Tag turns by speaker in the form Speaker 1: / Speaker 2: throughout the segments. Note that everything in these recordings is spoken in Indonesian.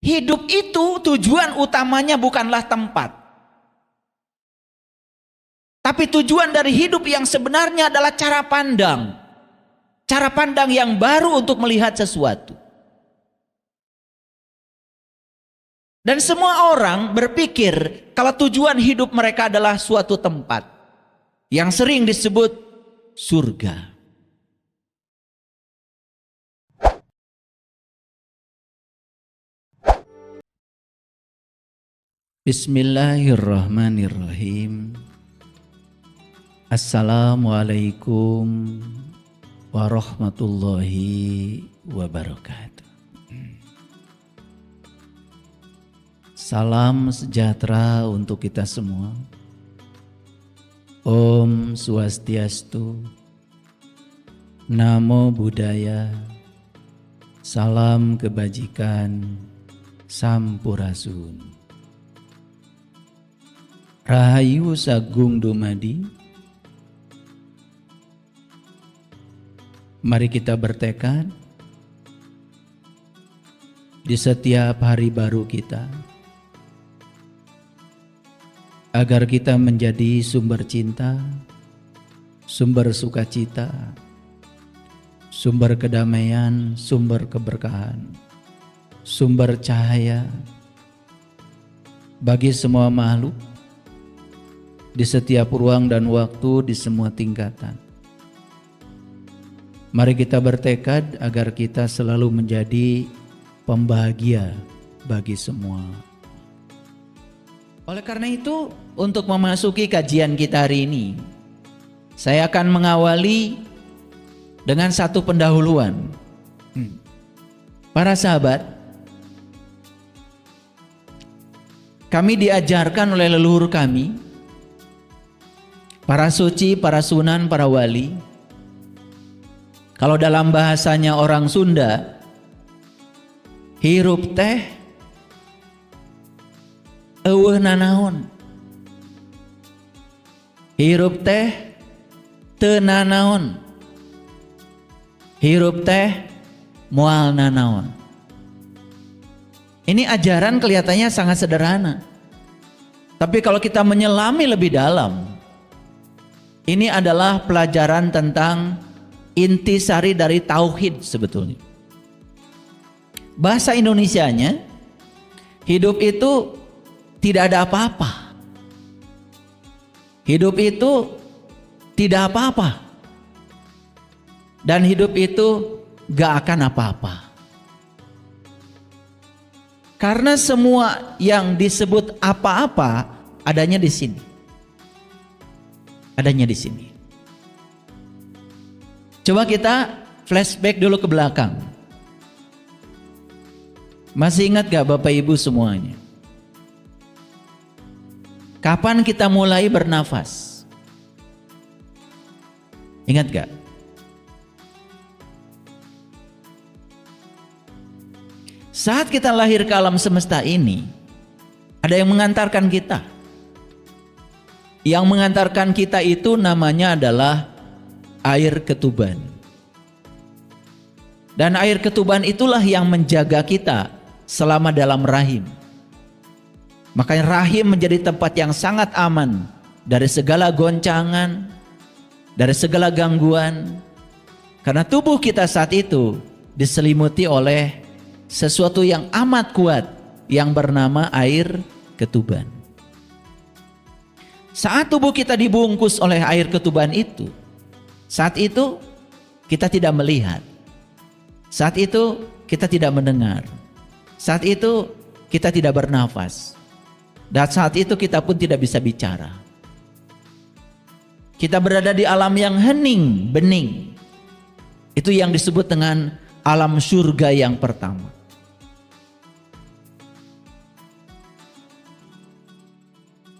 Speaker 1: Hidup itu tujuan utamanya bukanlah tempat. Tapi tujuan dari hidup yang sebenarnya adalah cara pandang. Cara pandang yang baru untuk melihat sesuatu. Dan semua orang berpikir kalau tujuan hidup mereka adalah suatu tempat. Yang sering disebut surga. Bismillahirrahmanirrahim. Assalamualaikum warahmatullahi wabarakatuh. Salam sejahtera untuk kita semua. Om Swastiastu, Namo Buddhaya, salam kebajikan, Sampurasun. Rahayu Sagung Dumadi. Mari kita bertekad di setiap hari baru kita agar kita menjadi sumber cinta, sumber sukacita, sumber kedamaian, sumber keberkahan, sumber cahaya bagi semua makhluk di setiap ruang dan waktu, di semua tingkatan. Mari kita bertekad agar kita selalu menjadi pembahagia bagi semua. Oleh karena itu, untuk memasuki kajian kita hari ini, saya akan mengawali dengan satu pendahuluan. Para sahabat, kami diajarkan oleh leluhur kami, para suci, para sunan, para wali. Kalau dalam bahasanya orang Sunda, hirup teh eueuh nanaon. Hirup teh teu nanaon. Hirup teh moal nanaon. Ini ajaran kelihatannya sangat sederhana. Tapi kalau kita menyelami lebih dalam, ini adalah pelajaran tentang intisari dari tauhid sebetulnya. Bahasa Indonesianya, hidup itu tidak ada apa-apa. Hidup itu tidak apa-apa. Dan hidup itu gak akan apa-apa. Karena semua yang disebut apa-apa adanya di sini. Adanya di sini. Coba kita flashback dulu ke belakang. Masih ingat gak Bapak Ibu semuanya? Kapan kita mulai bernafas? Ingat gak? Saat kita lahir ke alam semesta ini, ada yang mengantarkan kita. Yang mengantarkan kita itu namanya adalah air ketuban. Dan air ketuban itulah yang menjaga kita selama dalam rahim. Makanya rahim menjadi tempat yang sangat aman dari segala goncangan, dari segala gangguan. Karena tubuh kita saat itu diselimuti oleh sesuatu yang amat kuat yang bernama air ketuban. Saat tubuh kita dibungkus oleh air ketuban itu, saat itu kita tidak melihat, saat itu kita tidak mendengar, saat itu kita tidak bernafas, dan saat itu kita pun tidak bisa bicara. Kita berada di alam yang hening, bening. Itu yang disebut dengan alam surga yang pertama.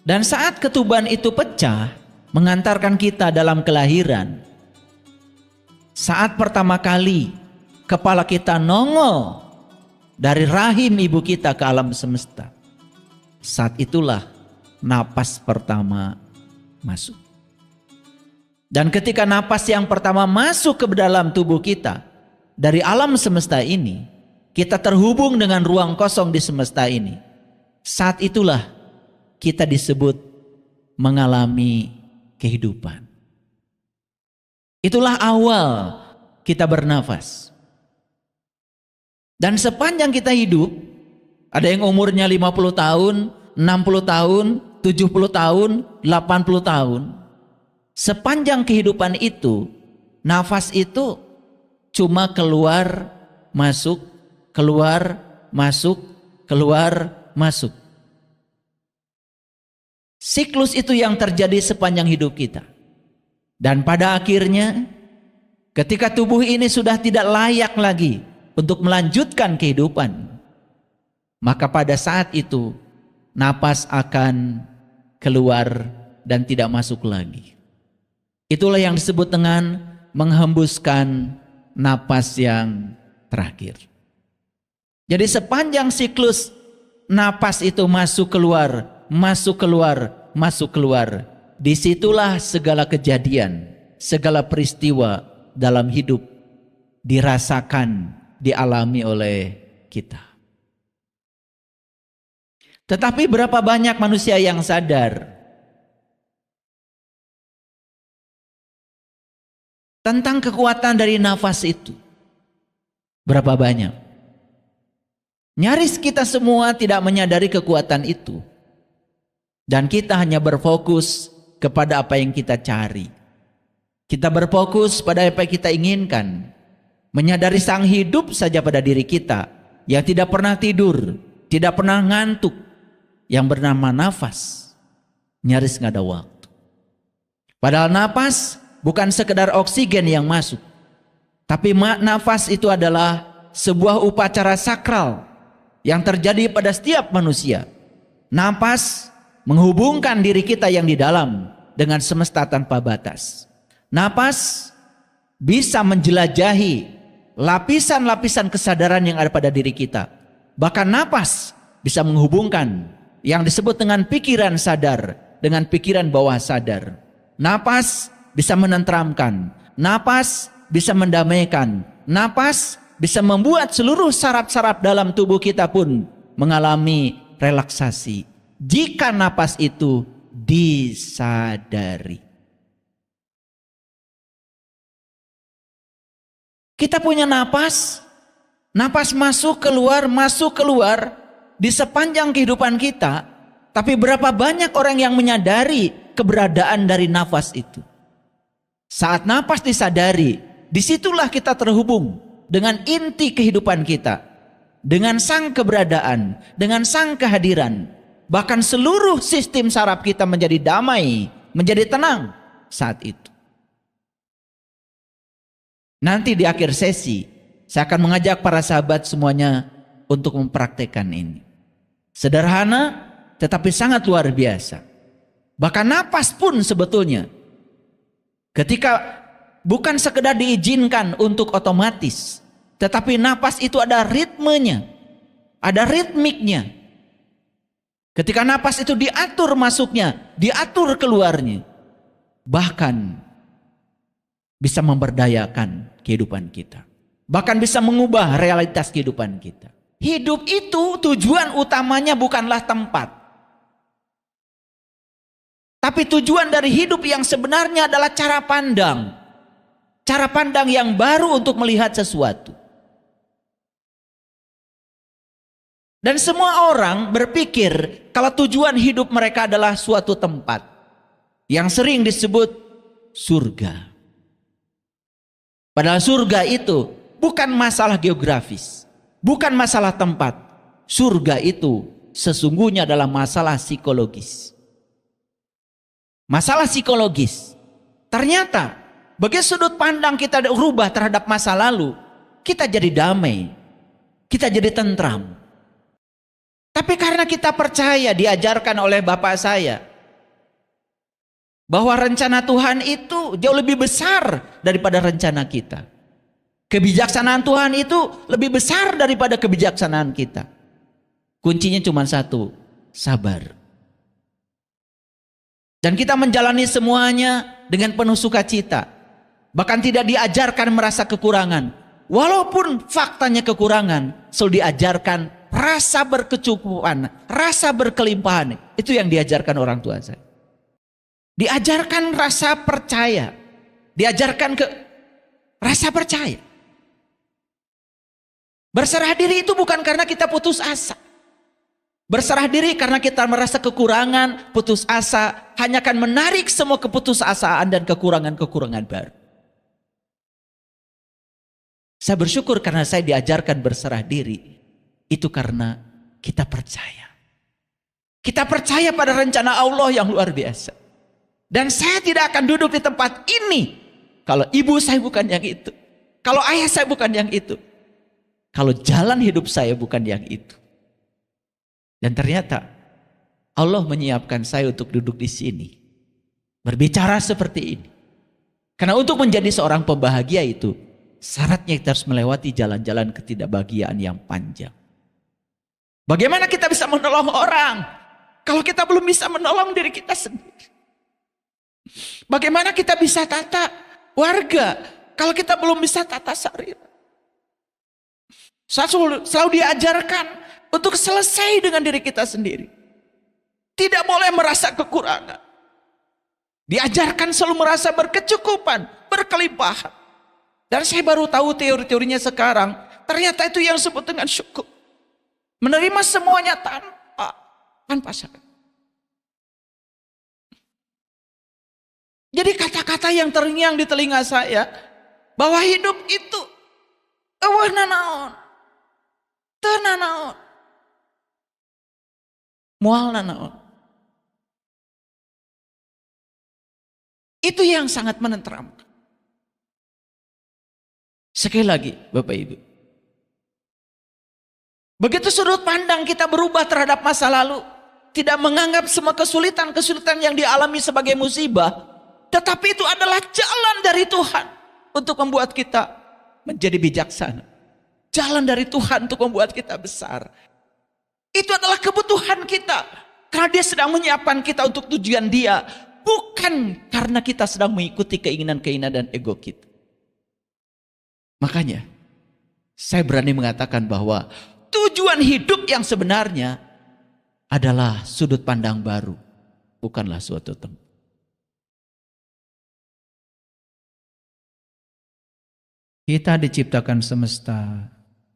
Speaker 1: Dan saat ketuban itu pecah, mengantarkan kita dalam kelahiran. Saat pertama kali kepala kita nongol dari rahim ibu kita ke alam semesta, saat itulah napas pertama masuk. Dan ketika napas yang pertama masuk ke dalam tubuh kita dari alam semesta ini, kita terhubung dengan ruang kosong di semesta ini, saat itulah kita disebut mengalami kehidupan. Itulah awal kita bernafas. Dan sepanjang kita hidup, ada yang umurnya 50 tahun, 60 tahun, 70 tahun, 80 tahun. Sepanjang kehidupan itu, nafas itu cuma keluar, masuk, keluar, masuk, keluar, masuk. Siklus itu yang terjadi sepanjang hidup kita. Dan pada akhirnya, ketika tubuh ini sudah tidak layak lagi untuk melanjutkan kehidupan, maka pada saat itu napas akan keluar dan tidak masuk lagi. Itulah yang disebut dengan menghembuskan napas yang terakhir. Jadi sepanjang siklus napas itu masuk keluar, masuk keluar, masuk keluar, disitulah segala kejadian, segala peristiwa dalam hidup dirasakan, dialami oleh kita. Tetapi berapa banyak manusia yang sadar tentang kekuatan dari nafas itu? Berapa banyak? Nyaris kita semua tidak menyadari kekuatan itu. Dan kita hanya berfokus kepada apa yang kita cari. Kita berfokus pada apa yang kita inginkan. Menyadari sang hidup saja pada diri kita yang tidak pernah tidur, tidak pernah ngantuk, yang bernama nafas. Nyaris nggak ada waktu. Padahal nafas bukan sekedar oksigen yang masuk, tapi nafas itu adalah sebuah upacara sakral yang terjadi pada setiap manusia. Nafas menghubungkan diri kita yang di dalam dengan semesta tanpa batas. Nafas bisa menjelajahi lapisan-lapisan kesadaran yang ada pada diri kita. Bahkan nafas bisa menghubungkan yang disebut dengan pikiran sadar dengan pikiran bawah sadar. Nafas bisa menenteramkan, nafas bisa mendamaikan, nafas bisa membuat seluruh saraf-saraf dalam tubuh kita pun mengalami relaksasi jika nafas itu disadari. Kita punya nafas, nafas masuk keluar di sepanjang kehidupan kita. Tapi berapa banyak orang yang menyadari keberadaan dari nafas itu? Saat nafas disadari, disitulah kita terhubung dengan inti kehidupan kita, dengan sang keberadaan, dengan sang kehadiran. Bahkan seluruh sistem saraf kita menjadi damai, menjadi tenang saat itu. Nanti di akhir sesi, saya akan mengajak para sahabat semuanya untuk mempraktekkan ini. Sederhana, tetapi sangat luar biasa. Bahkan napas pun sebetulnya, ketika bukan sekedar diizinkan untuk otomatis, tetapi napas itu ada ritmenya, ada ritmiknya. Ketika napas itu diatur masuknya, diatur keluarnya, bahkan bisa memberdayakan kehidupan kita. Bahkan bisa mengubah realitas kehidupan kita. Hidup itu tujuan utamanya bukanlah tempat. Tapi tujuan dari hidup yang sebenarnya adalah cara pandang. Cara pandang yang baru untuk melihat sesuatu. Dan semua orang berpikir kalau tujuan hidup mereka adalah suatu tempat. Yang sering disebut surga. Padahal surga itu bukan masalah geografis, bukan masalah tempat. Surga itu sesungguhnya adalah masalah psikologis. Masalah psikologis. Ternyata bagi sudut pandang kita berubah terhadap masa lalu, kita jadi damai, kita jadi tentram. Tapi karena kita percaya, diajarkan oleh bapak saya, bahwa rencana Tuhan itu jauh lebih besar daripada rencana kita. Kebijaksanaan Tuhan itu lebih besar daripada kebijaksanaan kita. Kuncinya cuma satu, sabar. Dan kita menjalani semuanya dengan penuh sukacita. Bahkan tidak diajarkan merasa kekurangan. walaupun faktanya kekurangan, selalu diajarkan rasa berkecukupan, rasa berkelimpahan. Itu yang diajarkan orang tua saya. Diajarkan rasa percaya, diajarkan rasa percaya. Berserah diri itu bukan karena kita putus asa. Berserah diri karena kita merasa kekurangan, putus asa, hanya akan menarik semua keputusasaan dan kekurangan-kekurangan baru. Saya bersyukur karena saya diajarkan berserah diri. Itu karena kita percaya. Kita percaya pada rencana Allah yang luar biasa. Dan saya tidak akan duduk di tempat ini kalau ibu saya bukan yang itu. Kalau ayah saya bukan yang itu. Kalau jalan hidup saya bukan yang itu. Dan ternyata Allah menyiapkan saya untuk duduk di sini. Berbicara seperti ini. Karena untuk menjadi seorang pembahagia itu, syaratnya kita harus melewati jalan-jalan ketidakbahagiaan yang panjang. Bagaimana kita bisa menolong orang kalau kita belum bisa menolong diri kita sendiri? Bagaimana kita bisa tata warga kalau kita belum bisa tata sarira? Saya selalu diajarkan untuk selesai dengan diri kita sendiri. Tidak boleh merasa kekurangan. Diajarkan selalu merasa berkecukupan, berkelimpahan. Dan saya baru tahu teori-teorinya sekarang. Ternyata itu yang disebut dengan syukur. Menerima semuanya tanpa syarat. Jadi kata-kata yang terngiang di telinga saya, bahwa hidup itu nanaon, tenanaon, mual nanaon. Itu yang sangat menenteramkan. Sekali lagi Bapak Ibu, begitu sudut pandang kita berubah terhadap masa lalu, tidak menganggap semua kesulitan-kesulitan yang dialami sebagai musibah, tetapi itu adalah jalan dari Tuhan untuk membuat kita menjadi bijaksana. Jalan dari Tuhan untuk membuat kita besar. Itu adalah kebutuhan kita, karena Dia sedang menyiapkan kita untuk tujuan Dia, bukan karena kita sedang mengikuti keinginan-keinginan dan ego kita. Makanya saya berani mengatakan bahwa tujuan hidup yang sebenarnya adalah sudut pandang baru, bukanlah suatu tempat. Kita diciptakan semesta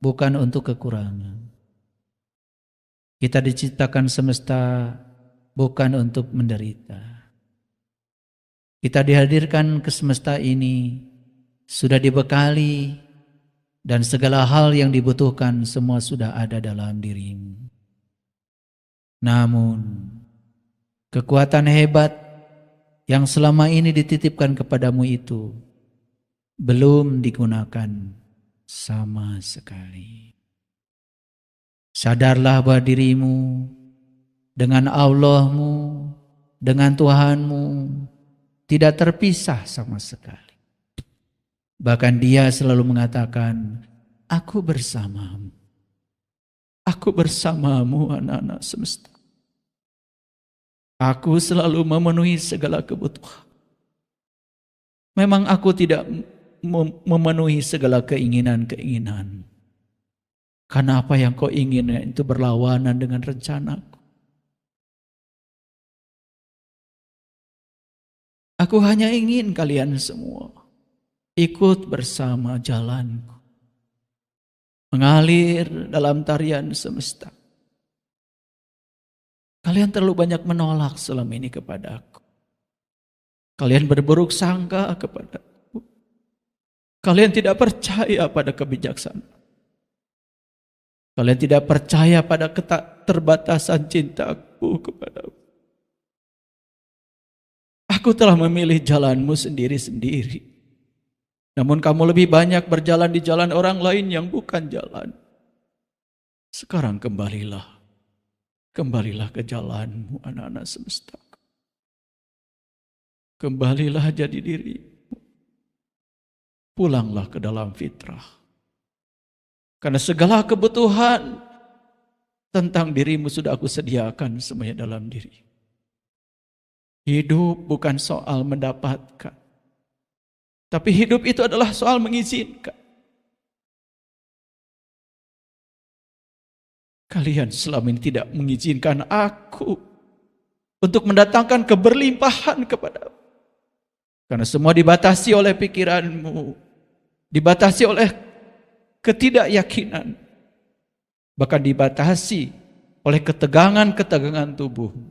Speaker 1: bukan untuk kekurangan. Kita diciptakan semesta bukan untuk menderita. Kita dihadirkan ke semesta ini sudah dibekali dan segala hal yang dibutuhkan semua sudah ada dalam dirimu. Namun kekuatan hebat yang selama ini dititipkan kepadamu itu belum digunakan sama sekali. Sadarlah bahwa dirimu dengan Allahmu, dengan Tuhanmu tidak terpisah sama sekali. Bahkan Dia selalu mengatakan, aku bersamamu. Aku bersamamu anak-anak semesta. Aku selalu memenuhi segala kebutuhan. Memang aku tidak memenuhi segala keinginan-keinginan. Karena apa yang kau inginkan itu berlawanan dengan rencanaku. Aku hanya ingin kalian semua ikut bersama jalanku, mengalir dalam tarian semesta. Kalian terlalu banyak menolak selama ini kepadaku. Kalian berburuk sangka kepadaku. Kalian tidak percaya pada kebijaksanaan. Kalian tidak percaya pada keterbatasan cintaku kepadamu. Aku telah memilih jalanmu sendiri-sendiri. Namun kamu lebih banyak berjalan di jalan orang lain yang bukan jalan. Sekarang kembalilah. Kembalilah ke jalanmu anak-anak semesta. Kembalilah jadi dirimu. Pulanglah ke dalam fitrah. Karena segala kebutuhan tentang dirimu sudah aku sediakan semuanya dalam diri. Hidup bukan soal mendapatkan. Tapi hidup itu adalah soal mengizinkan. kalian selama ini tidak mengizinkan aku untuk mendatangkan keberlimpahan kepadamu. Karena semua dibatasi oleh pikiranmu, dibatasi oleh ketidakyakinan, bahkan dibatasi oleh ketegangan-ketegangan tubuhmu.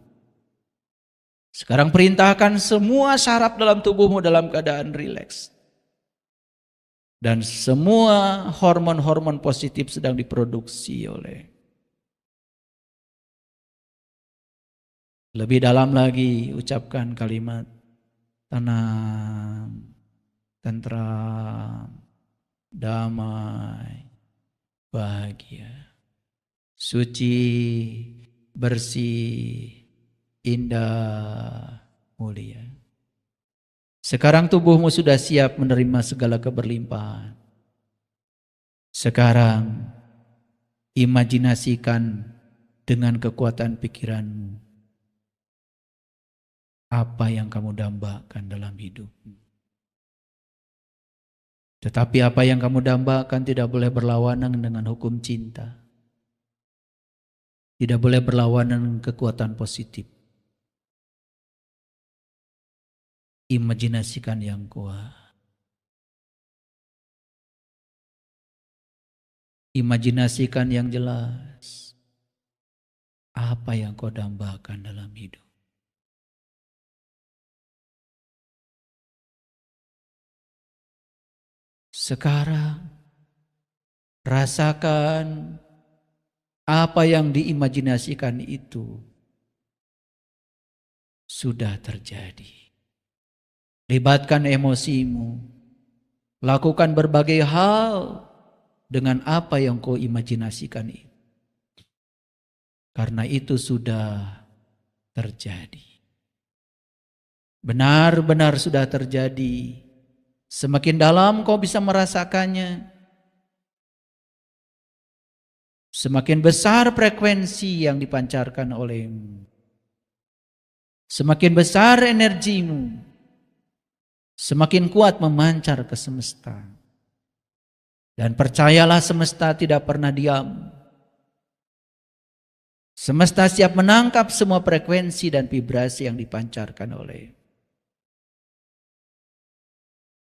Speaker 1: Sekarang perintahkan semua saraf dalam tubuhmu dalam keadaan rileks. Dan semua hormon-hormon positif sedang diproduksi oleh. Lebih dalam lagi ucapkan kalimat tenang, tentram, damai, bahagia, suci, bersih, indah, mulia. Sekarang tubuhmu sudah siap menerima segala keberlimpahan. Sekarang imajinasikan dengan kekuatan pikiranmu apa yang kamu dambakan dalam hidupmu. Tetapi apa yang kamu dambakan tidak boleh berlawanan dengan hukum cinta. Tidak boleh berlawanan dengan kekuatan positif. Imajinasikan yang kuat. Imajinasikan yang jelas. Apa yang kau dambakan dalam hidup. Sekarang rasakan apa yang diimajinasikan itu sudah terjadi. Libatkan emosimu, lakukan berbagai hal dengan apa yang kau imajinasikan itu. Karena itu sudah terjadi. Benar-benar sudah terjadi. Semakin dalam kau bisa merasakannya, semakin besar frekuensi yang dipancarkan olehmu. Semakin besar energimu, semakin kuat memancar ke semesta. Dan percayalah, semesta tidak pernah diam. Semesta siap menangkap semua frekuensi dan vibrasi yang dipancarkan oleh.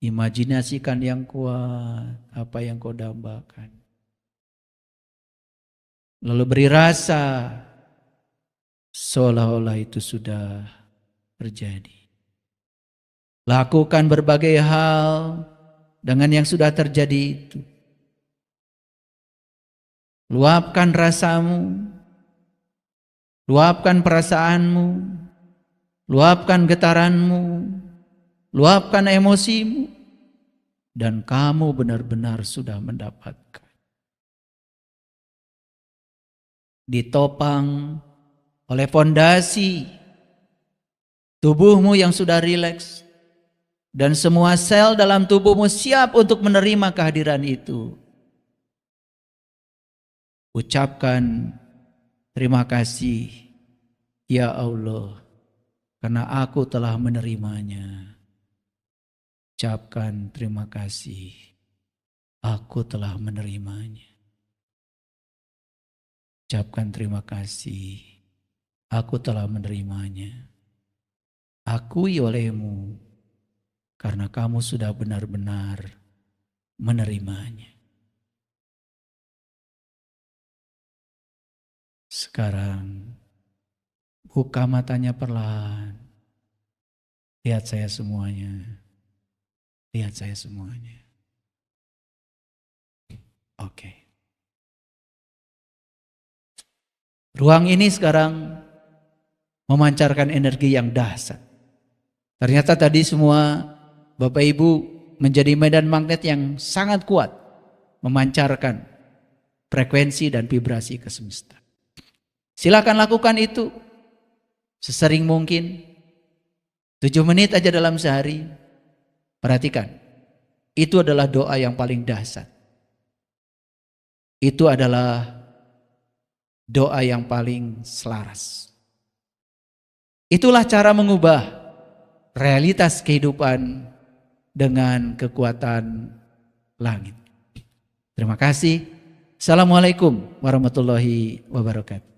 Speaker 1: Imajinasikan yang kuat apa yang kau dambakan. Lalu beri rasa seolah-olah itu sudah terjadi. Lakukan berbagai hal dengan yang sudah terjadi itu. Luapkan rasamu, luapkan perasaanmu, luapkan getaranmu, luapkan emosimu. Dan kamu benar-benar sudah mendapatkan. Ditopang oleh fondasi tubuhmu yang sudah rileks. Dan semua sel dalam tubuhmu siap untuk menerima kehadiran itu. Ucapkan terima kasih ya Allah, karena aku telah menerimanya. Ucapkan terima kasih, aku telah menerimanya. Ucapkan terima kasih, aku telah menerimanya. Akui olehmu, karena kamu sudah benar-benar menerimanya. Sekarang buka matanya perlahan. Lihat saya semuanya. Lihat saya semuanya. Oke. Ruang ini sekarang memancarkan energi yang dahsyat. Ternyata tadi semua Bapak Ibu menjadi medan magnet yang sangat kuat. Memancarkan frekuensi dan vibrasi ke semesta. Silakan lakukan itu sesering mungkin. 7 menit aja dalam sehari. Perhatikan, itu adalah doa yang paling dahsyat. Itu adalah doa yang paling selaras. Itulah cara mengubah realitas kehidupan dengan kekuatan langit. Terima kasih. Assalamualaikum warahmatullahi wabarakatuh.